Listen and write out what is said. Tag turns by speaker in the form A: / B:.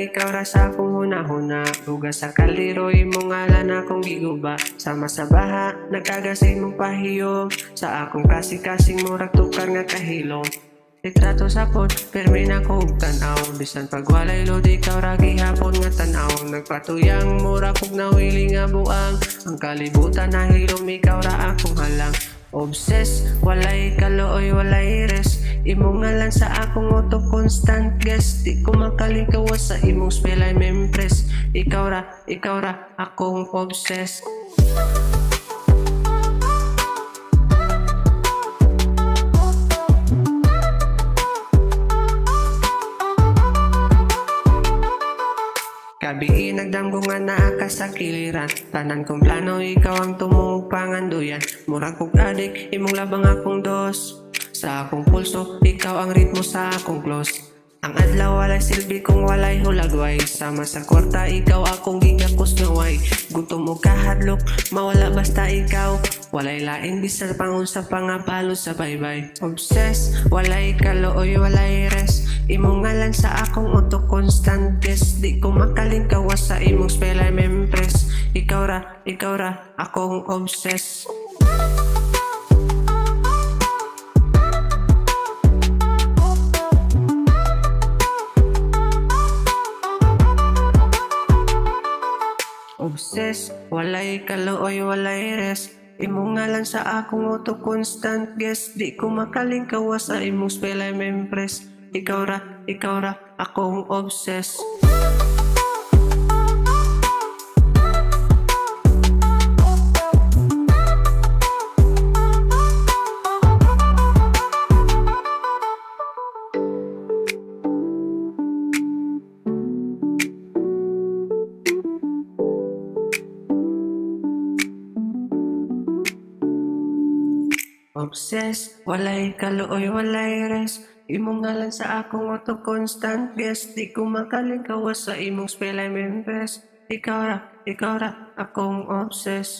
A: ikaw ra sa akong huna-huna. Bugas sa kaliro imong ngalan akong giguba. Sama sa baha nagkagasay mong pahiyom. Sa akong kasing-kasing murag tukar nga kahilom. Litrato sa pod, permi na ko tanaw. Bisan pagwalay lod ikaw ra gihapon nga tanaw. Nagpatuyang mura kog nawili nga buang. Ang kalibutan na hilom ikaw ra akong halang. Obsessed, walay kalooy, walay rest. Imong ngalan sa akong auto constant guest. Di ko makalingkawas sa imong spell I'm impressed. Ikaw ra, akong obsessed. Gabi nagdamgo nga naa ka sa kiliran. Tanan kong plano ikaw ang tumong panganduyan. Murag kong adik, imong labang akong dos. Sa akong pulso, ikaw ang ritmo sa akong close. Ang adlaw walay silbi kung walay hulagway. Sama sa kwarta, ikaw akong gigakos nga way. Gutom o kahadlok, mawala basta ikaw. Walay lain bisan pangunsa pangapalo sa baybay. Obsessed, walay kalooy, walay rest. Imong ngalan sa akong auto constant guest. Di ko makalingkawas sa imong spell I'm impressed. Ikaw ra, akong obsessed. Obsessed, walay kalooy, walay rest. Imong ngalan sa akong auto constant guest. Di ko makalingkawas sa imong spell I'm impressed. Ikaw ra, akong obsessed. Obsessed, walay kalooy, walay rest. Imong ngalan sa akong auto constant guest. Di ko makalingkawas sa imong spell I'm impressed. Ikaw ra, akong obsessed.